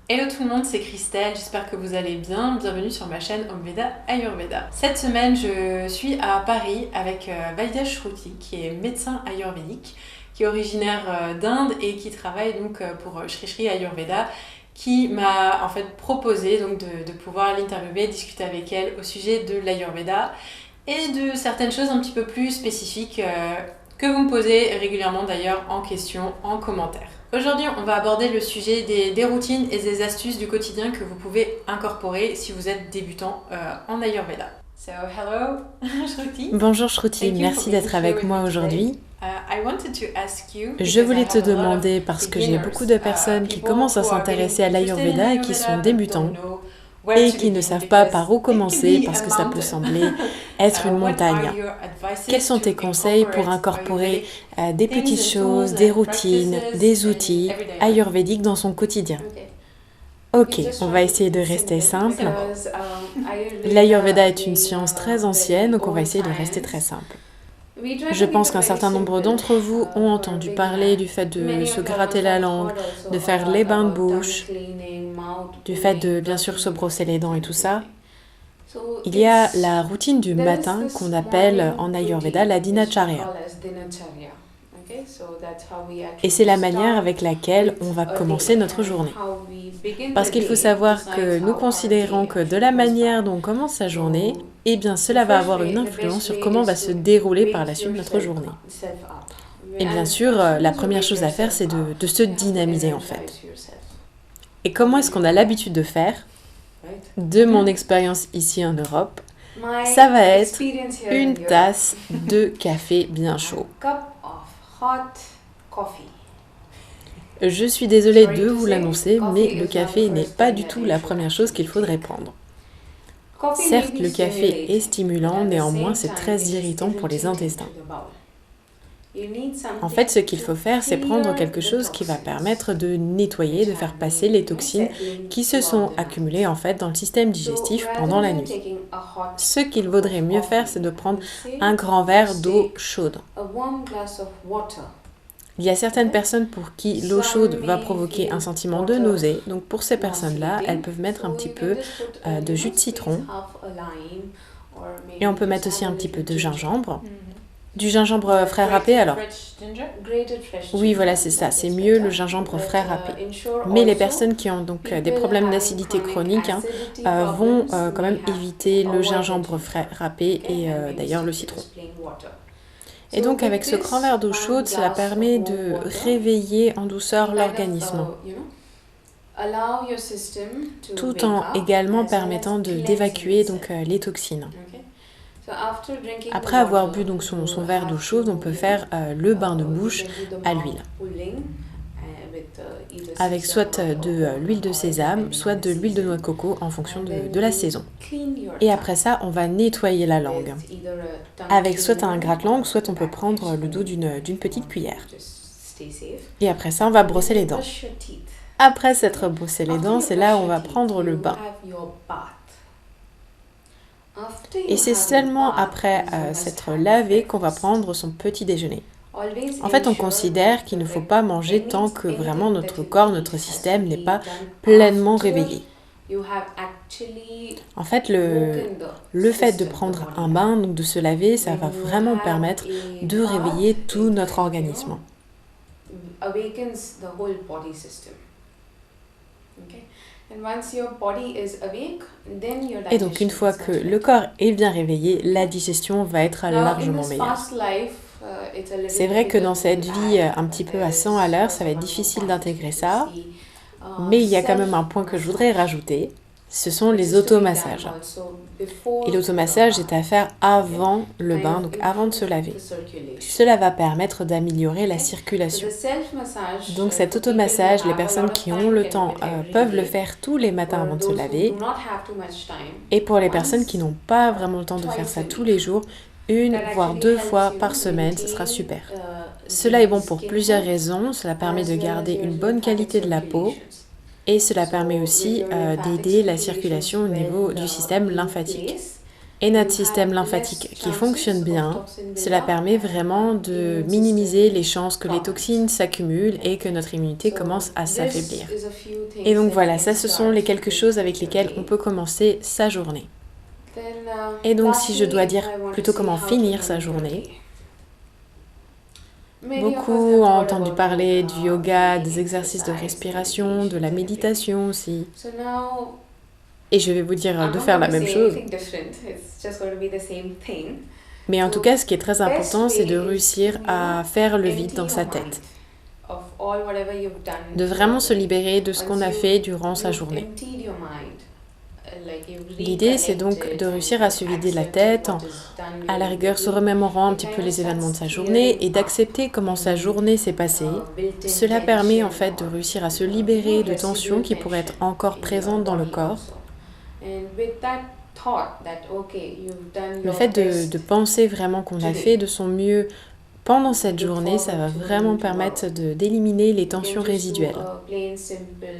Hello tout le monde, c'est Christelle, j'espère que vous allez bien. Bienvenue sur ma chaîne Omveda Ayurveda. Cette semaine, je suis à Paris avec Vaidya Shruti, qui est médecin ayurvédique, qui est originaire d'Inde et qui travaille donc pour Shri Shri Ayurveda, qui m'a en fait proposé donc de pouvoir l'interviewer, discuter avec elle au sujet de l'Ayurveda et de certaines choses un petit peu plus spécifiques que vous me posez régulièrement d'ailleurs en question, en commentaire. Aujourd'hui, on va aborder le sujet des routines et des astuces du quotidien que vous pouvez incorporer si vous êtes débutant en Ayurveda. So, hello, Shruti. Bonjour Shruti, merci d'être avec moi aujourd'hui. Je voulais te demander, parce que j'ai beaucoup de personnes qui commencent à s'intéresser à l'Ayurveda et qui sont débutants et qui ne savent pas par où commencer parce que ça peut sembler être une montagne. Quels sont tes conseils pour incorporer des petites choses, des routines, des outils ayurvédiques dans son quotidien? Ok, on va essayer de rester simple. L'Ayurveda est une science très ancienne, donc on va essayer de rester très simple. Je pense qu'un certain nombre d'entre vous ont entendu parler du fait de se gratter la langue, de faire les bains de bouche, du fait de bien sûr se brosser les dents et tout ça. Il y a la routine du matin qu'on appelle en Ayurveda la Dinacharya. Et c'est la manière avec laquelle on va commencer notre journée. Parce qu'il faut savoir que nous considérons que de la manière dont on commence sa journée, eh bien cela va avoir une influence sur comment va se dérouler par la suite notre journée. Et bien sûr, la première chose à faire, c'est de se dynamiser en fait. Et comment est-ce qu'on a l'habitude de faire? De mon expérience ici en Europe, ça va être une tasse de café bien chaud. Je suis désolée de vous l'annoncer, mais le café n'est pas du tout la première chose qu'il faudrait prendre. Certes, le café est stimulant, néanmoins c'est très irritant pour les intestins. En fait, ce qu'il faut faire, c'est prendre quelque chose qui va permettre de nettoyer, de faire passer les toxines qui se sont accumulées en fait dans le système digestif pendant la nuit. Ce qu'il vaudrait mieux faire, c'est de prendre un grand verre d'eau chaude. Il y a certaines personnes pour qui l'eau chaude va provoquer un sentiment de nausée. Donc pour ces personnes-là, elles peuvent mettre un petit peu de jus de citron. Et on peut mettre aussi un petit peu de gingembre. Du gingembre frais râpé alors? Oui, voilà, c'est ça. C'est mieux le gingembre frais râpé. Mais les personnes qui ont donc des problèmes d'acidité chronique vont quand même éviter le gingembre frais râpé et d'ailleurs le citron. Et donc avec ce grand verre d'eau chaude, cela permet de réveiller en douceur l'organisme, tout en également permettant d'évacuer donc les toxines. Après avoir bu donc son verre d'eau chaude, on peut faire le bain de bouche à l'huile, avec soit de l'huile de sésame, soit de l'huile de noix de coco en fonction de la saison. Et après ça, on va nettoyer la langue, avec soit un gratte-langue, soit on peut prendre le dos d'une petite cuillère. Et après ça, on va brosser les dents. Après s'être brossé les dents, c'est là où on va prendre le bain. Et c'est seulement après s'être lavé qu'on va prendre son petit déjeuner. En fait, on considère qu'il ne faut pas manger tant que vraiment notre corps, notre système n'est pas pleinement réveillé. En fait, le fait de prendre un bain, donc de se laver, ça va vraiment permettre de réveiller tout notre organisme. Et donc une fois que le corps est bien réveillé, la digestion va être largement meilleure. C'est vrai que dans cette vie un petit peu à 100 à l'heure, ça va être difficile d'intégrer ça, mais il y a quand même un point que je voudrais rajouter, ce sont les automassages. Et l'automassage est à faire avant le bain, donc avant de se laver. Cela va permettre d'améliorer la circulation. Donc cet automassage, les personnes qui ont le temps peuvent le faire tous les matins avant de se laver. Et pour les personnes qui n'ont pas vraiment le temps de faire ça tous les jours, une voire 2 fois par semaine, ce sera super. Cela est bon pour plusieurs raisons. Cela permet de garder une bonne qualité de la peau. Et cela permet aussi d'aider la circulation au niveau du système lymphatique. et notre système lymphatique qui fonctionne bien, cela permet vraiment de minimiser les chances que les toxines s'accumulent et que notre immunité commence à s'affaiblir. Et donc voilà, ça ce sont les quelques choses avec lesquelles on peut commencer sa journée. Et donc si je dois dire plutôt comment finir sa journée, beaucoup ont entendu parler du yoga, des exercices de respiration, de la méditation aussi. Et je vais vous dire de faire la même chose. Mais en tout cas, ce qui est très important, c'est de réussir à faire le vide dans sa tête. De vraiment se libérer de ce qu'on a fait durant sa journée. L'idée, c'est donc de réussir à se vider la tête, à la rigueur se remémorant un petit peu les événements de sa journée et d'accepter comment sa journée s'est passée. Cela permet en fait de réussir à se libérer de tensions qui pourraient être encore présentes dans le corps. Le fait de penser vraiment qu'on a fait de son mieux pendant cette journée, ça va vraiment permettre d'éliminer les tensions résiduelles.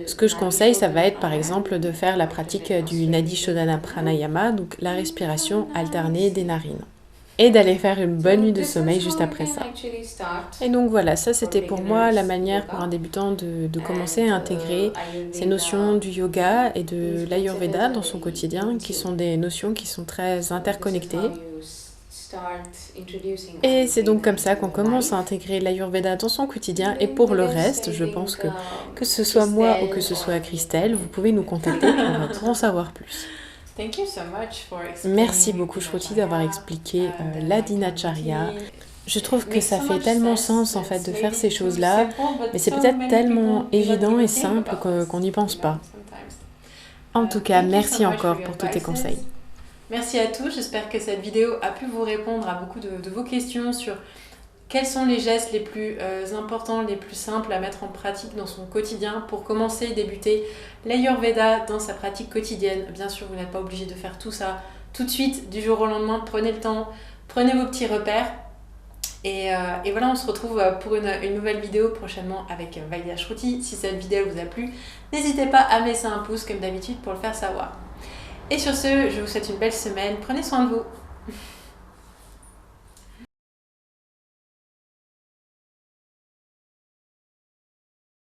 Ce que je conseille, ça va être par exemple de faire la pratique du Nadi Shodhana Pranayama, donc la respiration alternée des narines. Et d'aller faire une bonne nuit de sommeil juste après ça. Et donc voilà, ça c'était pour moi la manière pour un débutant de commencer à intégrer ces notions du yoga et de l'Ayurveda dans son quotidien, qui sont des notions qui sont très interconnectées. Et c'est donc comme ça qu'on commence à intégrer l'Ayurveda dans son quotidien. Et pour le reste, je pense que ce soit moi ou que ce soit Christelle, vous pouvez nous contacter pour en savoir plus. Merci beaucoup Shruti d'avoir expliqué la Dinacharya. Je trouve que ça fait tellement sens en fait de faire ces choses-là, mais c'est peut-être tellement évident et simple qu'on n'y pense pas. En tout cas, merci encore pour tous tes conseils. Merci à tous, j'espère que cette vidéo a pu vous répondre à beaucoup de vos questions sur quels sont les gestes les plus importants, les plus simples à mettre en pratique dans son quotidien pour commencer et débuter l'Ayurveda dans sa pratique quotidienne. Bien sûr, vous n'êtes pas obligé de faire tout ça tout de suite, du jour au lendemain. Prenez le temps, prenez vos petits repères. Et voilà, on se retrouve pour une nouvelle vidéo prochainement avec Vaidya Shruti. Si cette vidéo vous a plu, n'hésitez pas à me laisser un pouce comme d'habitude pour le faire savoir. Et sur ce, je vous souhaite une belle semaine. Prenez soin de vous.